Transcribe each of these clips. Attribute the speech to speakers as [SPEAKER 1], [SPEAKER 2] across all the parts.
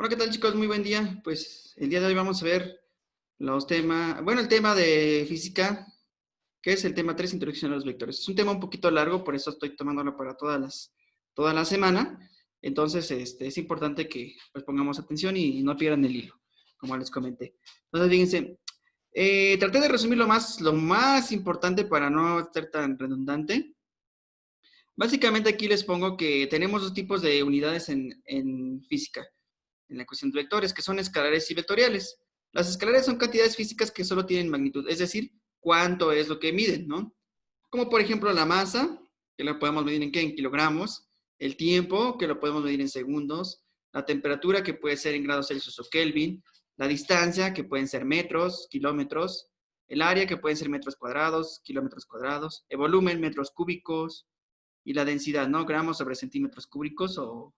[SPEAKER 1] Hola, ¿qué tal, chicos? Muy buen día. Pues el día de hoy vamos a ver el tema de física, que es el tema 3, introducción a los vectores. Es un tema un poquito largo, por eso estoy tomándolo para toda la semana. Entonces, es importante que pues, pongamos atención y no pierdan el hilo, como les comenté. Entonces, fíjense, traté de resumir lo más importante para no ser tan redundante. Básicamente aquí les pongo que tenemos dos tipos de unidades en física en la ecuación de vectores, que son escalares y vectoriales. Las escalares son cantidades físicas que solo tienen magnitud, es decir, cuánto es lo que miden, ¿no? Como por ejemplo la masa, que la podemos medir en qué, en kilogramos, el tiempo, que lo podemos medir en segundos, la temperatura, que puede ser en grados Celsius o Kelvin, la distancia, que pueden ser metros, kilómetros, el área, que pueden ser metros cuadrados, kilómetros cuadrados, el volumen, metros cúbicos, y la densidad, ¿no? Gramos sobre centímetros cúbicos o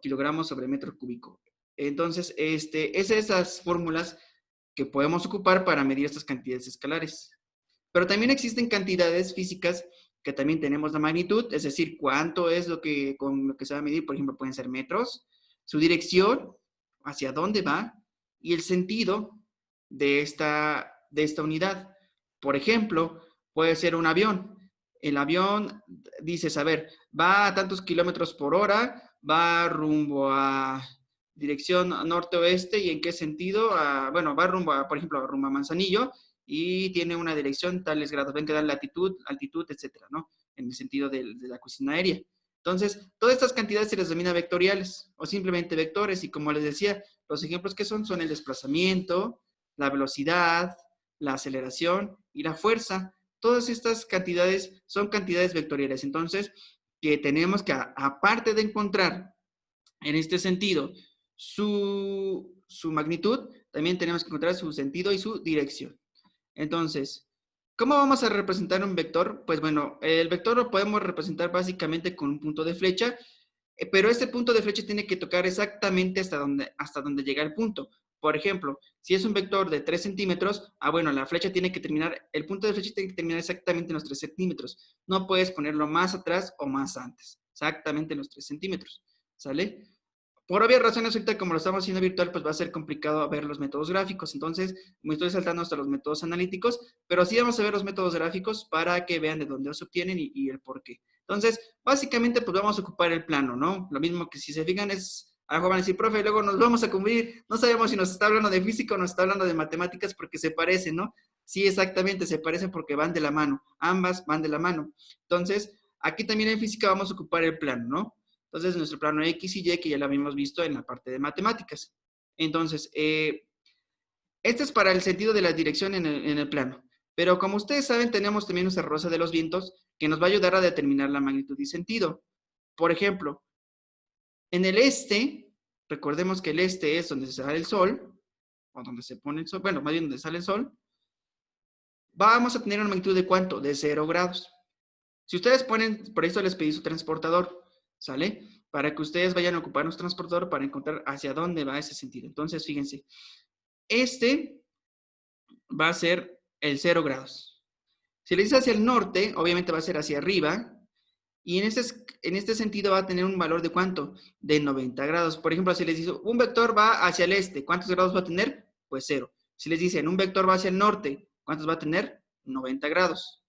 [SPEAKER 1] kilogramos sobre metro cúbico. Entonces, es esas fórmulas que podemos ocupar para medir estas cantidades escalares. Pero también existen cantidades físicas que también tenemos la magnitud, es decir, cuánto es con lo que se va a medir, por ejemplo, pueden ser metros, su dirección, hacia dónde va, y el sentido de esta unidad. Por ejemplo, puede ser un avión. El avión, dices, a ver, va a tantos kilómetros por hora, va rumbo a dirección norte-oeste, ¿y en qué sentido? Bueno, va rumbo a, por ejemplo, rumbo a Manzanillo, y tiene una dirección, tales grados, ven que dan latitud, altitud, etcétera, ¿no? En el sentido de la cuestión aérea. Entonces, todas estas cantidades se les denomina vectoriales o simplemente vectores, y como les decía, los ejemplos que son el desplazamiento, la velocidad, la aceleración y la fuerza. Todas estas cantidades son cantidades vectoriales. Entonces, que tenemos que, aparte de encontrar en este sentido su magnitud, también tenemos que encontrar su sentido y su dirección. Entonces, ¿cómo vamos a representar un vector? Pues bueno, el vector lo podemos representar básicamente con un punto de flecha, pero este punto de flecha tiene que tocar exactamente hasta donde llega el punto. Por ejemplo, si es un vector de 3 centímetros, bueno, la flecha tiene que terminar, el punto de flecha tiene que terminar exactamente en los 3 centímetros. No puedes ponerlo más atrás o más antes, exactamente en los 3 centímetros, ¿sale? Por obvias razones, ahorita como lo estamos haciendo virtual, pues va a ser complicado ver los métodos gráficos. Entonces, me estoy saltando hasta los métodos analíticos, pero sí vamos a ver los métodos gráficos para que vean de dónde se obtienen y el por qué. Entonces, básicamente, pues vamos a ocupar el plano, ¿no? Lo mismo que si se fijan es, algo van a decir, profe, luego nos vamos a cubrir, no sabemos si nos está hablando de física o nos está hablando de matemáticas porque se parecen, ¿no? Sí, exactamente, se parecen porque van de la mano, ambas van de la mano. Entonces, aquí también en física vamos a ocupar el plano, ¿no? Entonces, nuestro plano X y Y, que ya lo habíamos visto en la parte de matemáticas. Entonces, este es para el sentido de la dirección en el plano. Pero como ustedes saben, tenemos también nuestra rosa de los vientos, que nos va a ayudar a determinar la magnitud y sentido. Por ejemplo, en el este, recordemos que el este es donde sale el sol, o donde se pone el sol, bueno, más bien donde sale el sol, vamos a tener una magnitud de ¿cuánto? De 0 grados. Si ustedes ponen, por eso les pedí su transportador, ¿sale? Para que ustedes vayan a ocupar nuestro transportador para encontrar hacia dónde va ese sentido. Entonces, fíjense, este va a ser el 0 grados. Si le dice hacia el norte, obviamente va a ser hacia arriba, y en este sentido va a tener un valor de ¿cuánto? De 90 grados. Por ejemplo, si les dice un vector va hacia el este, ¿cuántos grados va a tener? Pues 0. Si les dicen un vector va hacia el norte, ¿cuántos va a tener? 90 grados.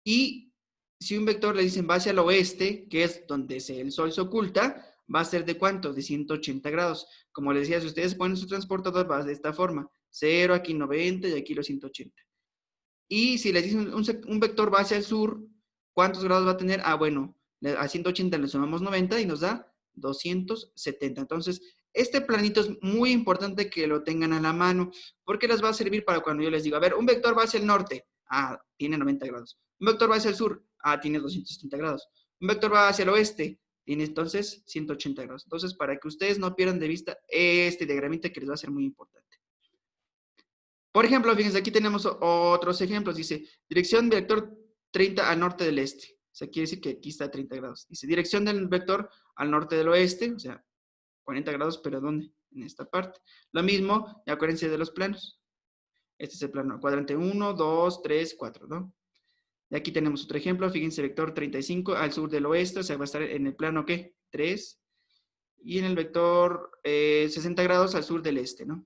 [SPEAKER 1] Y si un vector le dicen va hacia el oeste, que es donde el sol se oculta, va a ser de ¿cuánto? De 180 grados. Como les decía, si ustedes ponen su transportador, va de esta forma. 0, aquí 90 y aquí los 180. Y si les dicen un vector va hacia el sur, ¿cuántos grados va a tener? Bueno, a 180 le sumamos 90 y nos da 270. Entonces, este planito es muy importante que lo tengan a la mano, porque les va a servir para cuando yo les diga, a ver, un vector va hacia el norte, tiene 90 grados. Un vector va hacia el sur, tiene 270 grados. Un vector va hacia el oeste, tiene entonces 180 grados. Entonces, para que ustedes no pierdan de vista este diagramita que les va a ser muy importante. Por ejemplo, fíjense, aquí tenemos otros ejemplos. Dice, dirección del vector 30 al norte del este. O sea, quiere decir que aquí está a 30 grados. Dice, dirección del vector al norte del oeste, o sea, 40 grados, pero ¿dónde? En esta parte. Lo mismo, y acuérdense de los planos. Este es el plano, cuadrante 1, 2, 3, 4, ¿no? Y aquí tenemos otro ejemplo, fíjense, vector 35 al sur del oeste, o sea, va a estar en el plano, ¿qué? 3. y en el vector 60 grados al sur del este, ¿no?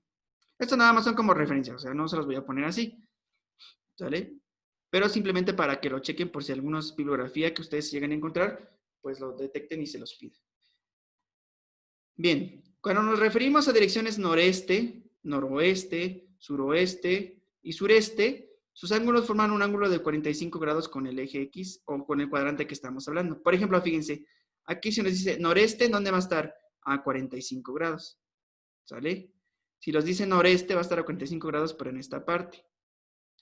[SPEAKER 1] Esto nada más son como referencias, o sea, no se los voy a poner así, ¿sale? Pero simplemente para que lo chequen por si alguna bibliografía que ustedes lleguen a encontrar, pues lo detecten y se los piden. Bien, cuando nos referimos a direcciones noreste, noroeste, suroeste y sureste, sus ángulos forman un ángulo de 45 grados con el eje X o con el cuadrante que estamos hablando. Por ejemplo, fíjense, aquí si nos dice noreste, ¿dónde va a estar? A 45 grados, ¿sale? Si nos dice noreste, va a estar a 45 grados, pero en esta parte,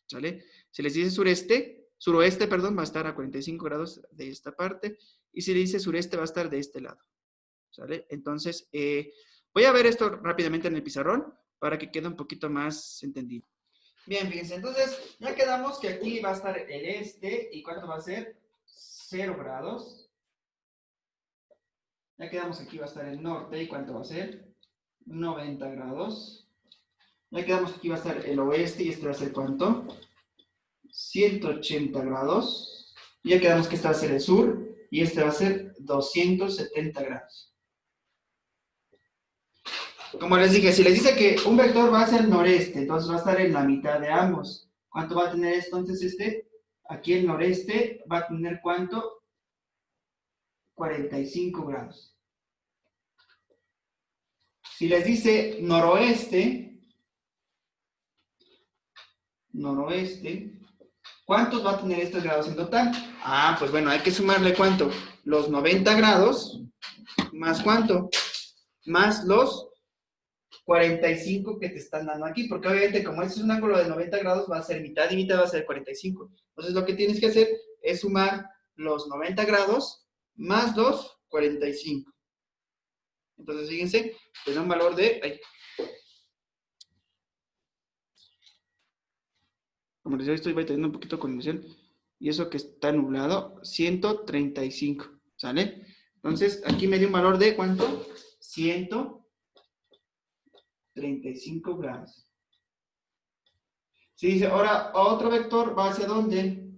[SPEAKER 1] ¿sale? Si les dice sureste, suroeste, perdón, va a estar a 45 grados de esta parte, y si le dice sureste, va a estar de este lado, ¿sale? Entonces, voy a ver esto rápidamente en el pizarrón para que quede un poquito más entendido. Bien, fíjense, entonces ya quedamos que aquí va a estar el este, ¿y cuánto va a ser? 0 grados. Ya quedamos que aquí va a estar el norte, ¿y cuánto va a ser? 90 grados. Ya quedamos que aquí va a estar el oeste, y este va a ser ¿cuánto? 180 grados. Ya quedamos que este va a ser el sur, y este va a ser 270 grados. Como les dije, si les dice que un vector va hacia el noreste, entonces va a estar en la mitad de ambos. ¿Cuánto va a tener entonces este? Aquí el noreste va a tener ¿cuánto? 45 grados. Si les dice noroeste, ¿cuántos va a tener estos grados en total? Ah, pues bueno, hay que sumarle ¿cuánto? Los 90 grados, más ¿cuánto? Más los 45 que te están dando aquí, porque obviamente como este es un ángulo de 90 grados, va a ser mitad y mitad va a ser 45. Entonces lo que tienes que hacer es sumar los 90 grados más los 45. Entonces fíjense, te da un valor de... Como les decía, estoy teniendo un poquito con ilusión, y eso que está nublado, 135, ¿sale? Entonces aquí me dio un valor de ¿cuánto? 135 grados. Si dice, ahora otro vector va hacia ¿dónde?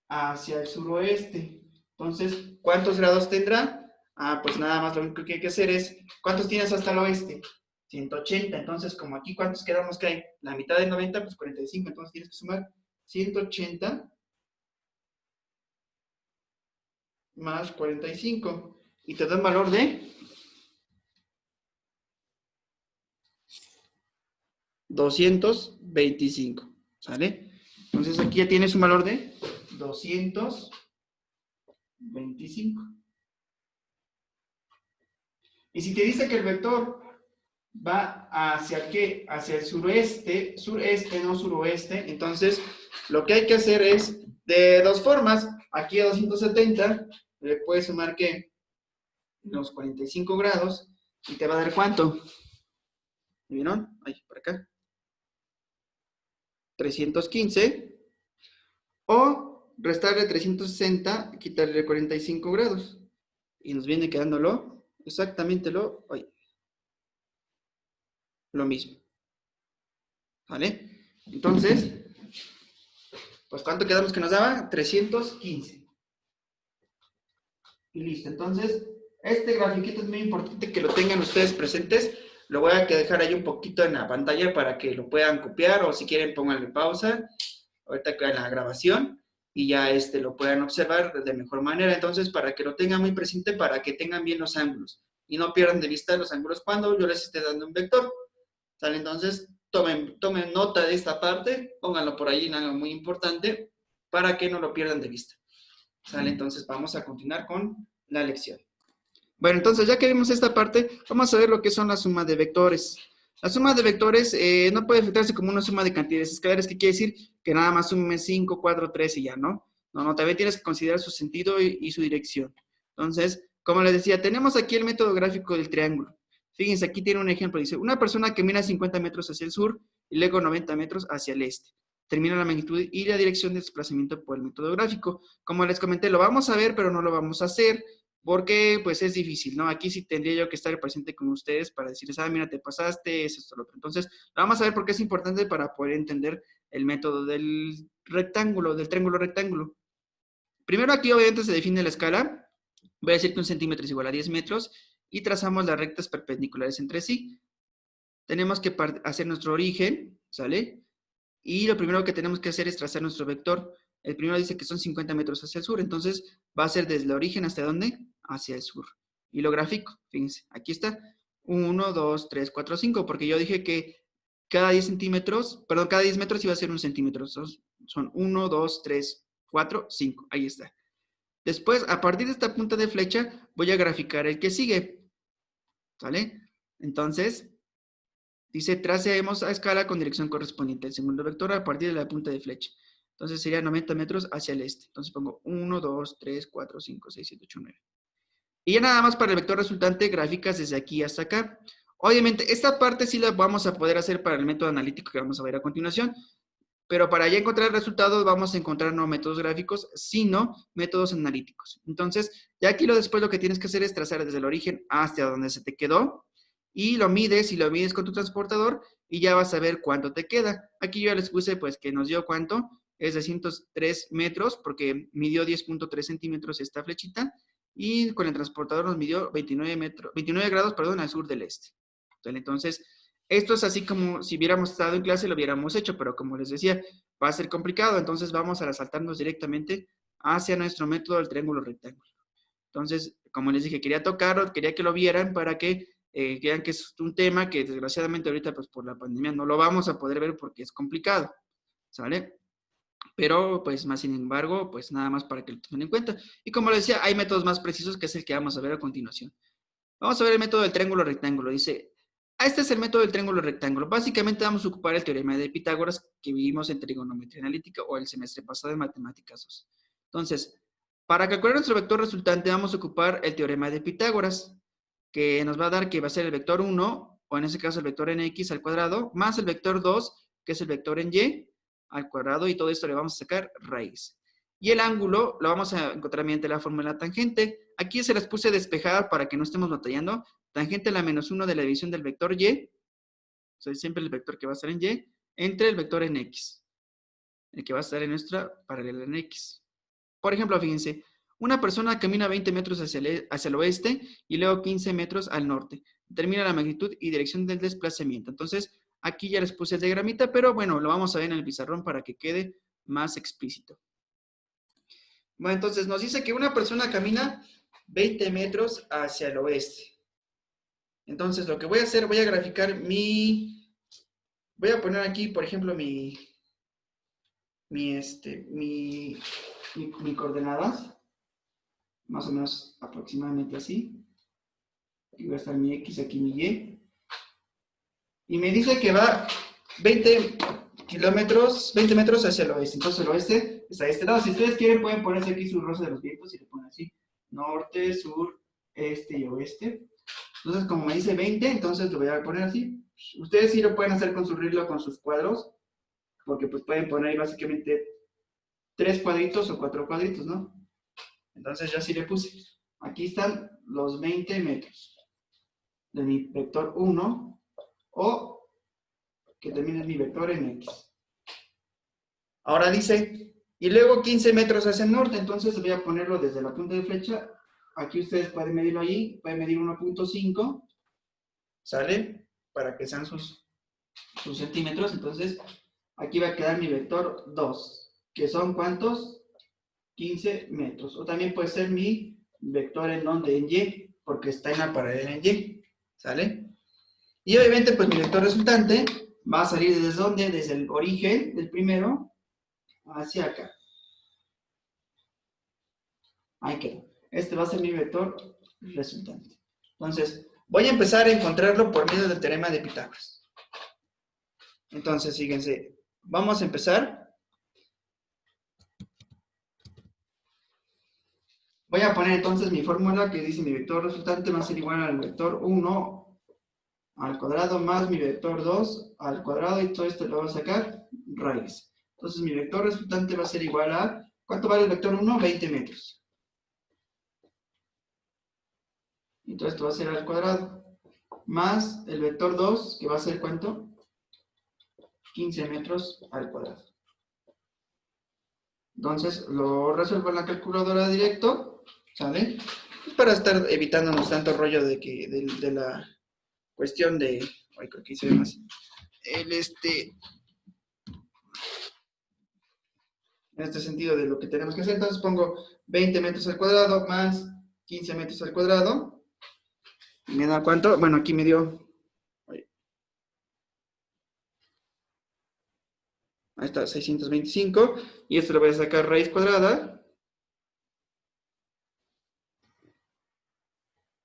[SPEAKER 1] Hacia el suroeste. Entonces, ¿cuántos grados tendrá? Ah, pues nada más lo único que hay que hacer es, ¿cuántos tienes hasta el oeste? 180. Entonces, como aquí, ¿cuántos quedamos que hay? La mitad de 90, pues 45. Entonces tienes que sumar 180 más 45. Y te da un valor de 225. ¿Sale? Entonces aquí ya tienes un valor de 225. Y si te dice que el vector va hacia ¿qué? Hacia el sureste, sureste, no suroeste, entonces lo que hay que hacer es de dos formas. Aquí a 270 le puedes sumar ¿qué? Los 45 grados y te va a dar ¿cuánto? ¿Vieron? Ahí, por acá. 315. O restarle 360, quitarle 45 grados. Y nos viene quedándolo exactamente lo mismo. ¿Vale? Entonces, pues ¿cuánto quedamos que nos daba? 315. Y listo. Entonces, este grafiquito es muy importante que lo tengan ustedes presentes. Lo voy a dejar ahí un poquito en la pantalla para que lo puedan copiar, o si quieren pónganle pausa ahorita en la grabación y ya lo puedan observar de mejor manera. Entonces, para que lo tengan muy presente, para que tengan bien los ángulos y no pierdan de vista los ángulos cuando yo les esté dando un vector. ¿Sale? Entonces, tomen nota de esta parte, pónganlo por ahí en algo muy importante para que no lo pierdan de vista. ¿Sale? Entonces, vamos a continuar con la lección. Bueno, entonces, ya que vimos esta parte, vamos a ver lo que son la suma de vectores. La suma de vectores no puede efectuarse como una suma de cantidades escalares, que quiere decir que nada más sume 5, 4, 3 y ya, ¿no? No, también tienes que considerar su sentido y su dirección. Entonces, como les decía, tenemos aquí el método gráfico del triángulo. Fíjense, aquí tiene un ejemplo. Dice, una persona camina 50 metros hacia el sur y luego 90 metros hacia el este. Termina la magnitud y la dirección de desplazamiento por el método gráfico. Como les comenté, lo vamos a ver, pero no lo vamos a hacer porque pues es difícil, ¿no? Aquí sí tendría yo que estar presente con ustedes para decirles, mira, te pasaste, es esto, lo otro. Entonces, lo vamos a ver porque es importante para poder entender el método del rectángulo, del triángulo rectángulo. Primero aquí obviamente se define la escala. Voy a decir que un centímetro es igual a 10 metros y trazamos las rectas perpendiculares entre sí. Tenemos que hacer nuestro origen, ¿sale? Y lo primero que tenemos que hacer es trazar nuestro vector. El primero dice que son 50 metros hacia el sur, entonces va a ser desde el origen hasta dónde? Hacia el sur. Y lo grafico, fíjense, aquí está. 1, 2, 3, 4, 5, porque yo dije que cada 10 centímetros, perdón, cada 10 metros iba a ser 1 centímetro. Son 1, 2, 3, 4, 5, ahí está. Después, a partir de esta punta de flecha, voy a graficar el que sigue, ¿sale? Entonces, dice, tracemos a escala con dirección correspondiente al segundo vector a partir de la punta de flecha. Entonces sería 90 metros hacia el este. Entonces pongo 1, 2, 3, 4, 5, 6, 7, 8, 9. Y ya nada más para el vector resultante, gráficas desde aquí hasta acá. Obviamente, esta parte sí la vamos a poder hacer para el método analítico que vamos a ver a continuación. Pero para ya encontrar resultados vamos a encontrar no métodos gráficos, sino métodos analíticos. Entonces, ya aquí después lo que tienes que hacer es trazar desde el origen hasta donde se te quedó y lo mides y lo mides con tu transportador y ya vas a ver cuánto te queda. Aquí yo ya les puse pues que nos dio cuánto, es de 103 metros porque midió 10.3 centímetros esta flechita y con el transportador nos midió 29 grados, perdón, al sur del este. Entonces, esto es así como si hubiéramos estado en clase lo hubiéramos hecho, pero como les decía, va a ser complicado, entonces vamos a saltarnos directamente hacia nuestro método del triángulo rectángulo. Entonces, como les dije, quería tocarlo, quería que lo vieran para que vean que es un tema que desgraciadamente ahorita pues por la pandemia no lo vamos a poder ver porque es complicado, ¿sale? Pero pues más sin embargo, pues nada más para que lo tengan en cuenta. Y como les decía, hay métodos más precisos que es el que vamos a ver a continuación. Vamos a ver el método del triángulo rectángulo. Dice, este es el método del triángulo rectángulo. Básicamente vamos a ocupar el teorema de Pitágoras que vimos en trigonometría analítica o el semestre pasado en matemáticas 2. Entonces, para calcular nuestro vector resultante vamos a ocupar el teorema de Pitágoras, que nos va a dar que va a ser el vector 1, o en este caso el vector en x al cuadrado, más el vector 2, que es el vector en y al cuadrado, y todo esto le vamos a sacar raíz. Y el ángulo lo vamos a encontrar mediante la fórmula tangente. Aquí se las puse despejadas para que no estemos batallando. Tangente a la menos 1 de la división del vector y, o sea, siempre el vector que va a estar en y, entre el vector en x, el que va a estar en nuestra paralela en x. Por ejemplo, fíjense, una persona camina 20 metros hacia el oeste y luego 15 metros al norte. Determina la magnitud y dirección del desplazamiento. Entonces, aquí ya les puse el diagramita, pero bueno, lo vamos a ver en el pizarrón para que quede más explícito. Bueno, entonces nos dice que una persona camina 20 metros hacia el oeste. Entonces, lo que voy a hacer, voy a graficar voy a poner aquí, por ejemplo, mis coordenadas, más o menos aproximadamente así. Aquí va a estar mi X, aquí mi Y. Y me dice que va 20 metros hacia el oeste. Entonces el oeste está a este lado. Si ustedes quieren, pueden ponerse aquí su rosa de los vientos y le ponen así. Norte, sur, este y oeste. Entonces, como me dice 20, entonces lo voy a poner así. Ustedes sí lo pueden hacer con su regla, con sus cuadros, porque pues pueden poner ahí básicamente 3 cuadritos o 4 cuadritos, ¿no? Entonces yo así le puse. Aquí están los 20 metros de mi vector 1 o que también es mi vector en X. Ahora dice, y luego 15 metros hacia el norte, entonces voy a ponerlo desde la punta de flecha. Aquí ustedes pueden medirlo allí, pueden medir 1.5, ¿sale? Para que sean sus centímetros. Entonces, aquí va a quedar mi vector 2, que son ¿cuántos? 15 metros. O también puede ser mi vector en donde, en Y, porque está en la paralela en Y, ¿sale? Y obviamente, pues mi vector resultante va a salir desde donde, desde el origen del primero hacia acá. Ahí quedó. Este va a ser mi vector resultante. Entonces, voy a empezar a encontrarlo por medio del teorema de Pitágoras. Entonces, fíjense, vamos a empezar. Voy a poner entonces mi fórmula que dice mi vector resultante va a ser igual al vector 1 al cuadrado más mi vector 2 al cuadrado y todo esto lo voy a sacar raíz. Entonces mi vector resultante va a ser igual a, ¿cuánto vale el vector 1? 20 metros. Y todo esto va a ser al cuadrado. Más el vector 2, que va a ser ¿cuánto? 15 metros al cuadrado. Entonces lo resuelvo en la calculadora directo, ¿sale? para estar evitándonos tanto rollo de la cuestión de, ay, creo que hice más, en este sentido de lo que tenemos que hacer. Entonces pongo 20 metros al cuadrado más 15 metros al cuadrado. ¿Me da cuánto? Bueno, aquí me dio, ahí está, 625. Y esto lo voy a sacar raíz cuadrada.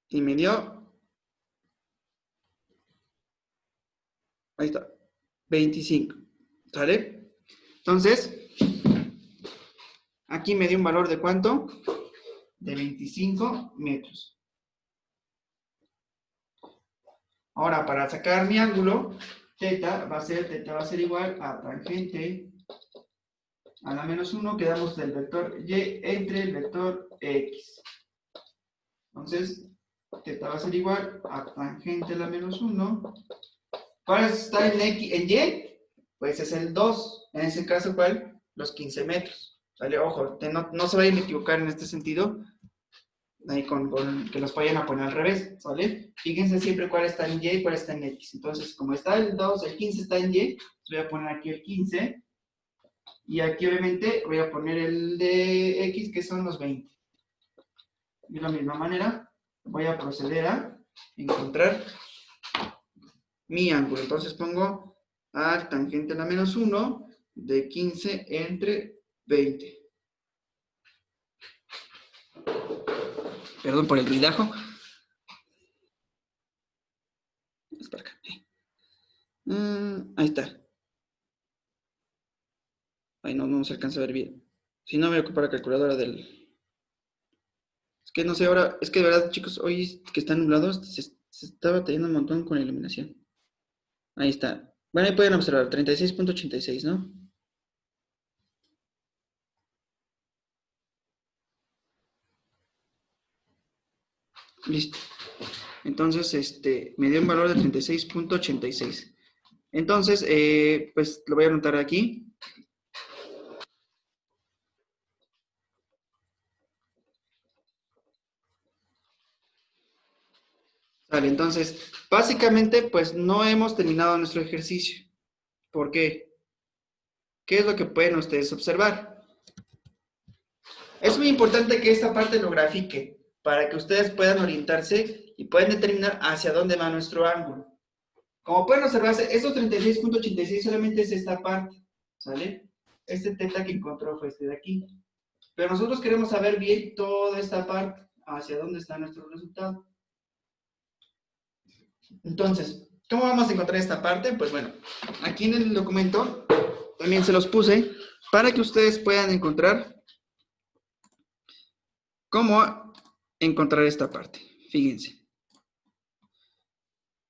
[SPEAKER 1] Y me dio, ahí está, 25. ¿Sale? Entonces, aquí me dio un valor de ¿cuánto? De 25 metros. Ahora, para sacar mi ángulo, teta va a ser igual a tangente a la menos 1, quedamos del vector y entre el vector x. Entonces, teta va a ser igual a tangente a la menos 1. ¿Cuál está en y? Pues es el 2. En ese caso, ¿cuál? Los 15 metros. ¿Vale? Ojo, no se vayan a equivocar en este sentido. Ahí con que los vayan a poner al revés, ¿vale? Fíjense siempre cuál está en y y cuál está en x. Entonces, como está el 2, el 15 está en y, voy a poner aquí el 15. Y aquí, obviamente, voy a poner el de x, que son los 20. De la misma manera, voy a proceder a encontrar mi ángulo. Entonces pongo a tangente a la menos 1 de 15 entre 20. Perdón por el ruidajo. Es para acá. Ahí está. Ahí no se alcanza a ver bien. Si no, voy a ocupar la calculadora del... Es que no sé ahora, es que de verdad, chicos, hoy que están nublados, se está batallando un montón con la iluminación. Ahí está. Bueno, ahí pueden observar, 36.86, ¿no? Listo. Entonces, me dio un valor de 36.86. Entonces, pues lo voy a anotar aquí. Vale, entonces, básicamente, pues no hemos terminado nuestro ejercicio. ¿Por qué? ¿Qué es lo que pueden ustedes observar? Es muy importante que esta parte lo grafique para que ustedes puedan orientarse y puedan determinar hacia dónde va nuestro ángulo. Como pueden observarse, estos 36.86 solamente es esta parte, ¿sale? Este teta que encontró fue este de aquí. Pero nosotros queremos saber bien toda esta parte, hacia dónde está nuestro resultado. Entonces, ¿cómo vamos a encontrar esta parte? Pues bueno, aquí en el documento también se los puse para que ustedes puedan encontrar cómo encontrar esta parte. Fíjense.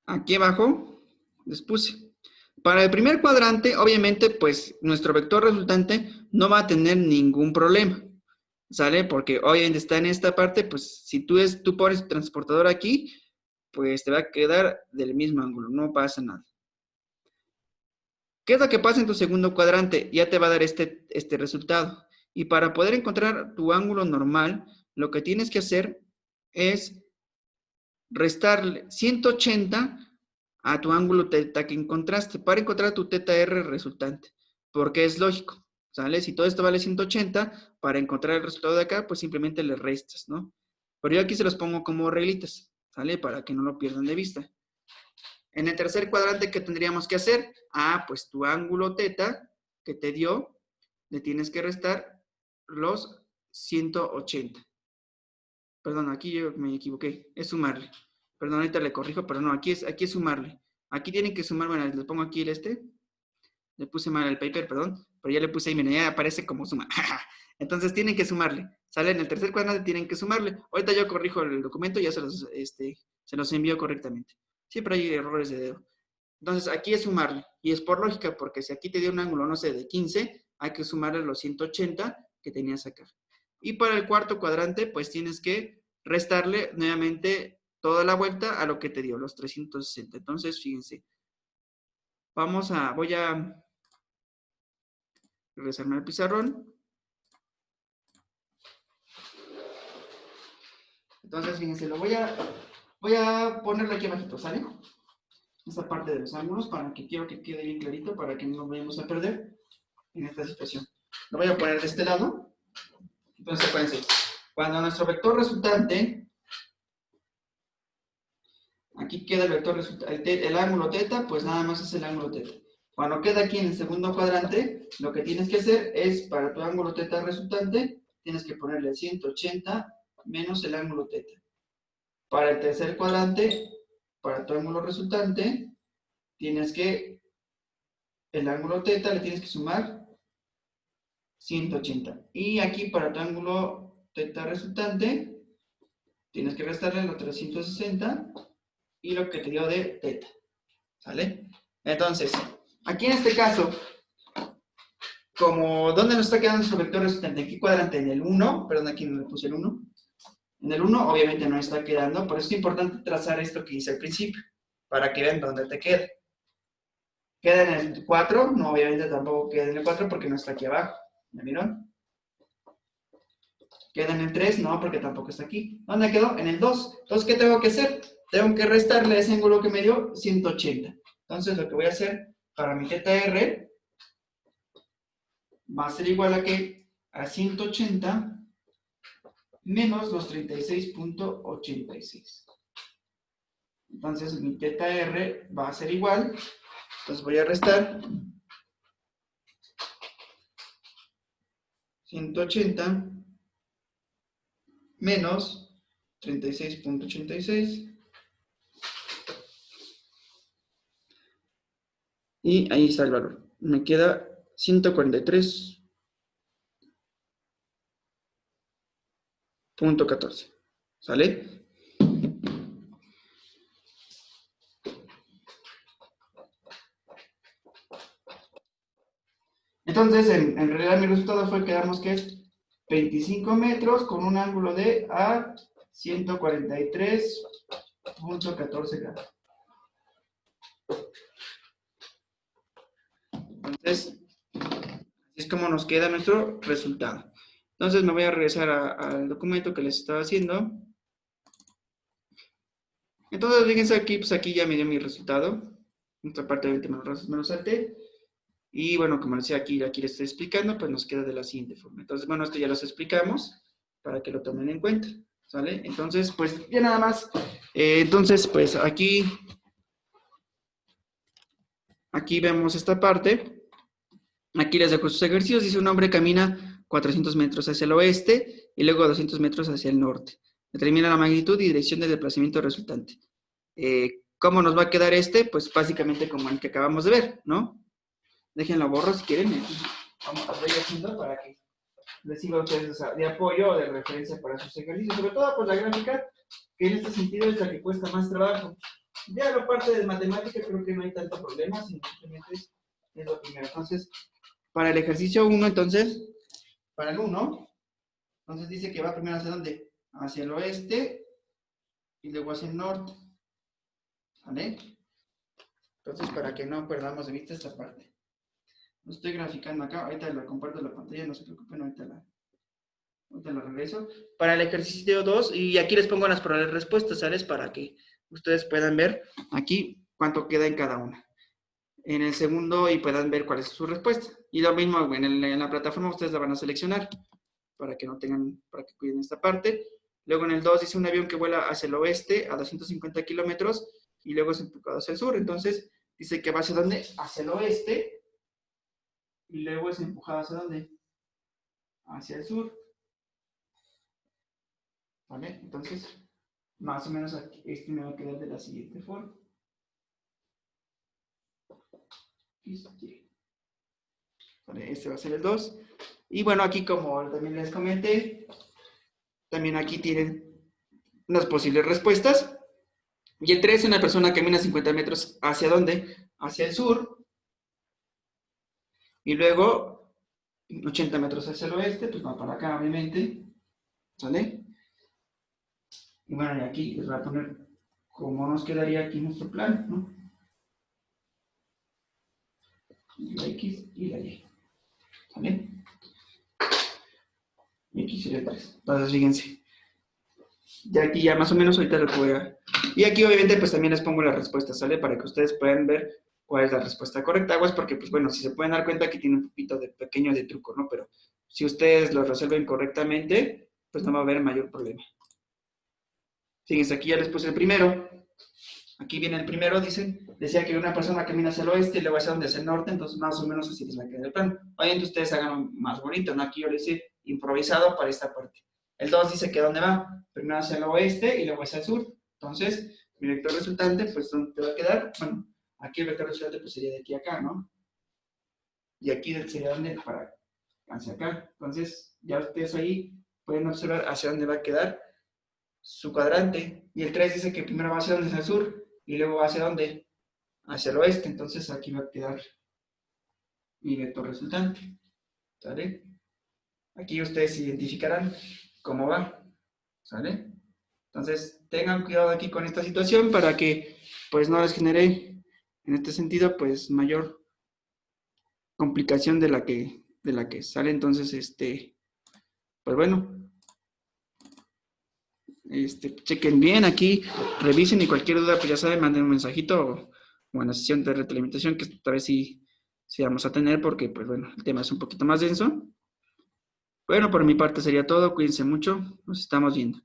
[SPEAKER 1] Aquí abajo les puse. Para el primer cuadrante, obviamente, pues nuestro vector resultante no va a tener ningún problema. ¿Sale? Porque obviamente está en esta parte, pues si tú pones tu transportador aquí, pues te va a quedar del mismo ángulo, no pasa nada. ¿Qué es lo que pasa en tu segundo cuadrante? Ya te va a dar este resultado. Y para poder encontrar tu ángulo normal, lo que tienes que hacer es restarle 180 a tu ángulo teta que encontraste para encontrar tu teta R resultante. Porque es lógico, ¿sale? Si todo esto vale 180, para encontrar el resultado de acá, pues simplemente le restas, ¿no? Pero yo aquí se los pongo como reglitas, ¿sale? Para que no lo pierdan de vista. En el tercer cuadrante, ¿qué tendríamos que hacer? Pues tu ángulo teta que te dio, le tienes que restar los 180. Perdón, aquí yo me equivoqué, es sumarle. Perdón, ahorita le corrijo, pero no, aquí es sumarle. Aquí tienen que sumar, bueno, le pongo aquí le puse mal el paper, perdón, pero ya le puse ahí, miren, ya aparece como suma. Entonces tienen que sumarle. Sale en el tercer cuadrante, tienen que sumarle. Ahorita yo corrijo el documento y ya se los envío correctamente. Siempre hay errores de dedo. Entonces aquí es sumarle. Y es por lógica, porque si aquí te dio un ángulo, no sé, de 15, hay que sumarle los 180 que tenías acá. Y para el cuarto cuadrante, pues tienes que restarle nuevamente toda la vuelta a lo que te dio, los 360. Entonces, fíjense. Voy a regresarme al pizarrón. Entonces, fíjense, voy a ponerlo aquí abajito, ¿sale? Esta parte de los ángulos, para que quiero que quede bien clarito, para que no nos vayamos a perder en esta situación. Lo voy a poner de este lado. Entonces, acuérdense, cuando nuestro vector resultante, aquí queda el vector resultante, el ángulo teta, pues nada más es el ángulo teta. Cuando queda aquí en el segundo cuadrante, lo que tienes que hacer es, para tu ángulo teta resultante, tienes que ponerle 180 menos el ángulo teta. Para el tercer cuadrante, para tu ángulo resultante, tienes que, el ángulo teta le tienes que sumar 180. Y aquí para tu ángulo teta resultante, tienes que restarle los 360 y lo que te dio de teta. ¿Sale? Entonces, aquí en este caso, como, ¿dónde nos está quedando nuestro vector resultante? ¿En qué cuadrante? En el 1, perdón, aquí no le puse el 1. En el 1 obviamente no está quedando, por eso es importante trazar esto que hice al principio, para que vean dónde te queda. ¿Queda en el 4? No, obviamente tampoco queda en el 4 porque no está aquí abajo. ¿Me vieron? ¿Queda en el 3? No, porque tampoco está aquí. ¿Dónde quedó? En el 2. Entonces, ¿qué tengo que hacer? Tengo que restarle ese ángulo que me dio 180. Entonces, lo que voy a hacer para mi θ r va a ser igual a ¿qué? A 180 menos los 36.86. Entonces, mi θ r va a ser igual. Entonces, voy a restar 180 menos 36.86. Y ahí está el valor. Me queda 143.14. ¿Sale? Entonces, en realidad mi resultado fue, quedamos que es 25 metros con un ángulo de a 143.14 grados. Entonces, así es como nos queda nuestro resultado. Entonces, me voy a regresar al documento que les estaba haciendo. Entonces, fíjense aquí, pues aquí ya me dio mi resultado. Esta parte de 20 menos salte. Y bueno, como decía aquí les estoy explicando, pues nos queda de la siguiente forma. Entonces, bueno, esto ya los explicamos para que lo tomen en cuenta, ¿sale? Entonces, pues ya nada más. Entonces, pues aquí vemos esta parte. Aquí les dejo sus ejercicios. Dice: un hombre camina 400 metros hacia el oeste y luego 200 metros hacia el norte. Determina la magnitud y dirección del desplazamiento resultante. ¿Cómo nos va a quedar este? Pues básicamente como el que acabamos de ver, ¿no? Déjenlo borro si quieren. Vamos a ir haciendo para que les sirva a ustedes de apoyo o de referencia para sus ejercicios. Sobre todo, pues la gráfica, que en este sentido es la que cuesta más trabajo. Ya la parte de matemática creo que no hay tanto problema, sino simplemente es lo primero. Entonces, para el ejercicio 1, entonces, para el 1, entonces dice que va primero hacia dónde? Hacia el oeste y luego hacia el norte. ¿Vale? Entonces, para que no perdamos de vista esta parte. Lo estoy graficando acá, ahorita la comparto la pantalla, no se preocupen, ahorita la regreso. Para el ejercicio 2, y aquí les pongo las probables respuestas, ¿sabes? Para que ustedes puedan ver aquí cuánto queda en cada una. En el segundo, y puedan ver cuál es su respuesta. Y lo mismo, en la plataforma ustedes la van a seleccionar para que no tengan, para que cuiden esta parte. Luego en el 2 dice: un avión que vuela hacia el oeste a 250 kilómetros y luego es empujado hacia el sur. Entonces, dice que va hacia dónde? Hacia el oeste. Y luego es empujado hacia dónde? Hacia el sur. ¿Vale? Entonces, más o menos aquí, este me va a quedar de la siguiente forma. ¿Vale? Este va a ser el 2. Y bueno, aquí como también les comenté, también aquí tienen unas posibles respuestas. Y el 3, una persona camina 50 metros ¿hacia dónde? Hacia el sur. Y luego 80 metros hacia el oeste, pues va para acá, obviamente. ¿Sale? Y bueno, y aquí les voy a poner cómo nos quedaría aquí nuestro plan, ¿no? La X y la Y. ¿Vale? Y aquí sería 3. Entonces, fíjense. Ya aquí ya más o menos ahorita lo voy a... Y aquí obviamente pues también les pongo las respuestas, ¿sale? Para que ustedes puedan ver cuál es la respuesta correcta. Aguas porque pues bueno, si se pueden dar cuenta que tiene un poquito de pequeño de truco, ¿no? Pero si ustedes lo resuelven correctamente, pues no va a haber mayor problema. Fíjense, aquí ya les puse el primero. Aquí viene el primero, decía que una persona camina hacia el oeste y luego hacia el norte, entonces más o menos así les va a quedar el plano. Obviamente ustedes hagan más bonito, ¿no? Aquí yo les hice improvisado para esta parte. El 2 dice que ¿dónde va? Primero hacia el oeste y luego hacia el sur. Entonces, mi vector resultante, pues, ¿dónde te va a quedar? Bueno, aquí el vector resultante pues sería de aquí a acá, ¿no? Y aquí sería donde para hacia acá. Entonces, ya ustedes ahí pueden observar hacia dónde va a quedar su cuadrante. Y el 3 dice que primero va hacia donde es el sur y luego va hacia dónde, hacia el oeste. Entonces aquí va a quedar mi vector resultante. ¿Sale? Aquí ustedes identificarán cómo va. ¿Sale? Entonces tengan cuidado aquí con esta situación para que pues no les genere en este sentido pues mayor complicación de la que sale. Entonces pues bueno, chequen bien aquí, revisen y cualquier duda, pues ya saben, manden un mensajito o en la sesión de retroalimentación que esta vez sí vamos a tener porque, pues bueno, el tema es un poquito más denso. Bueno, por mi parte sería todo, cuídense mucho, nos estamos viendo.